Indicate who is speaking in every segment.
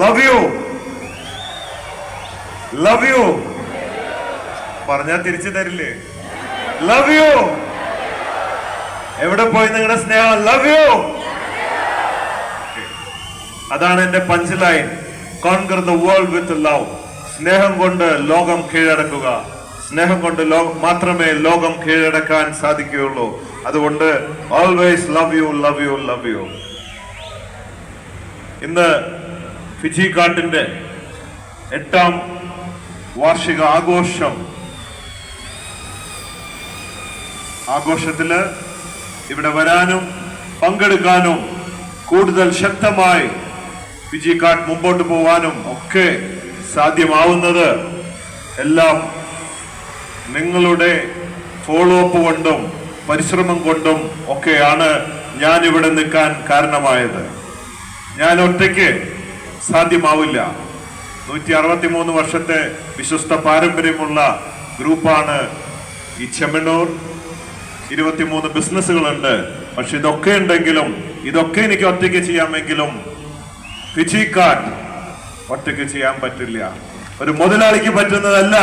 Speaker 1: Love you, love you. പറഞ്ഞാൽ തിരിച്ചു തരില്ലേ? Love you. എവിടെ പോയി നിങ്ങളുടെ സ്നേഹം? Love you. അതാണ് എന്റെ punch line. Conquer the world with love. സ്നേഹം കൊണ്ട് ലോകം കീഴടക്കുക. സ്നേഹം കൊണ്ട് മാത്രമേ ലോകം കീഴടക്കാൻ സാധിക്കുകയുള്ളൂ. അതുകൊണ്ട് always love you, love you, love you. ഇന്ന് ഫിജി കാർട്ടിന്റെ 8ാം വാർഷിക ആഘോഷത്തില് ഇവിടെ വരാനും പങ്കെടുക്കാനും കൂടുതൽ ശക്തമായി ഫിജി കാർട്ട് മുമ്പോട്ട് പോവാനും ഒക്കെ സാധ്യമാവുന്നത് എല്ലാം നിങ്ങളുടെ ഫോളോ അപ്പ് കൊണ്ടും പരിശ്രമം കൊണ്ടും ഒക്കെയാണ് ഞാൻ ഇവിടെ നിൽക്കാൻ കാരണമായത്. ഞാൻ ഒറ്റയ്ക്ക് സാധ്യമാവില്ല. 163 വർഷത്തെ വിശ്വസ്ത പാരമ്പര്യമുള്ള ഗ്രൂപ്പാണ് ഈ ചെമ്മണ്ണൂർ. 23 ബിസിനസ്സുകളുണ്ട്. പക്ഷെ ഇതൊക്കെ ഉണ്ടെങ്കിലും, ഇതൊക്കെ എനിക്ക് ഒറ്റയ്ക്ക് ചെയ്യാമെങ്കിലും ഫിജി കാർട്ട് ഒറ്റയ്ക്ക് ചെയ്യാൻ പറ്റില്ല. ഒരു മുതലാളിക്ക് പറ്റുന്നതല്ല.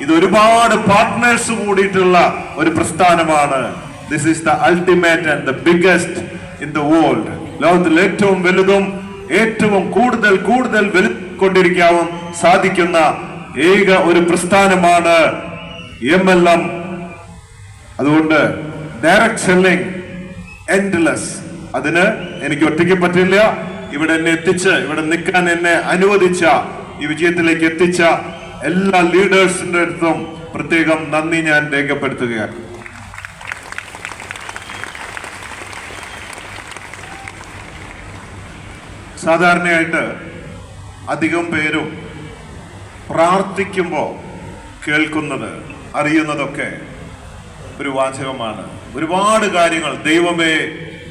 Speaker 1: ഇത് ഒരുപാട് പാർട്ട്നേഴ്സ് കൂടിയിട്ടുള്ള ഒരു പ്രസ്ഥാനമാണ്. This is the ultimate and the biggest in the world. ലോകത്തിൽ ഏറ്റവും വലുതും ഏറ്റവും കൂടുതൽ കൊണ്ടിരിക്കാവും സാധിക്കുന്ന ഏക ഒരു പ്രസ്ഥാനമാണ് MLM. അതുകൊണ്ട് ഡയറക്ട് സെല്ലിംഗ് എൻഡ്ലെസ്. അതിന് എനിക്ക് ഒറ്റയ്ക്ക് പറ്റില്ല. ഇവിടെ എന്നെ എത്തിച്ച്, ഇവിടെ നിൽക്കാൻ എന്നെ അനുവദിച്ച, ഈ വിജയത്തിലേക്ക് എത്തിച്ച എല്ലാ ലീഡേഴ്സിന്റെ അടുത്തും പ്രത്യേകം നന്ദി ഞാൻ രേഖപ്പെടുത്തുകയാണ്. സാധാരണയായിട്ട് അധികം പേരും പ്രാർത്ഥിക്കുമ്പോൾ കേൾക്കുന്നത്, അറിയുന്നതൊക്കെ ഒരു വാചകമാണ്. ഒരുപാട് കാര്യങ്ങൾ, ദൈവമേ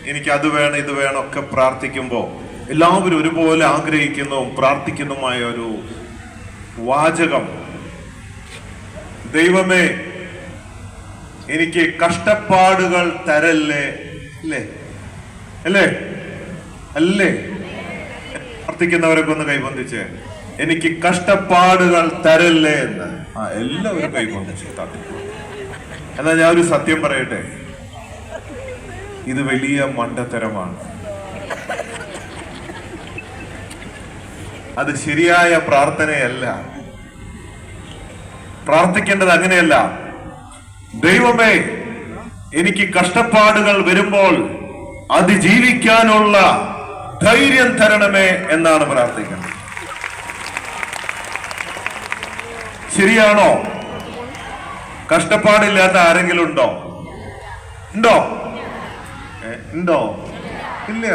Speaker 1: എനിക്ക് അത് വേണം ഇത് വേണം ഒക്കെ പ്രാർത്ഥിക്കുമ്പോൾ എല്ലാവരും ഒരുപോലെ ആഗ്രഹിക്കുന്നതും പ്രാർത്ഥിക്കുന്നതുമായ ഒരു വാചകം, ദൈവമേ എനിക്ക് കഷ്ടപ്പാടുകൾ തരല്ലേ. അല്ലേ അല്ലേ അല്ലേ? പ്രാർത്ഥിക്കുന്നവരൊക്കെ ഒന്ന് കൈബന്ധിച്ച് എനിക്ക് കഷ്ടപ്പാടുകൾ തരല്ലേ എന്ന്. എല്ലാവരും കൈബന്ധിച്ചു. എന്നാൽ ഞാൻ ഒരു സത്യം പറയട്ടെ, ഇത് വലിയ മണ്ടത്തരമാണ്. അത് ശരിയായ പ്രാർത്ഥനയല്ല. പ്രാർത്ഥിക്കേണ്ടത് അങ്ങനെയല്ല. ദൈവമേ എനിക്ക് കഷ്ടപ്പാടുകൾ വരുമ്പോൾ അതിജീവിക്കാനുള്ള ധൈര്യം തരണമേ എന്നാണ് പ്രാർത്ഥിക്കുന്നത്. ശരിയാണോ? കഷ്ടപ്പാടില്ലാത്ത ആരെങ്കിലും ഉണ്ടോ? ഉണ്ടോ? ഇല്ല.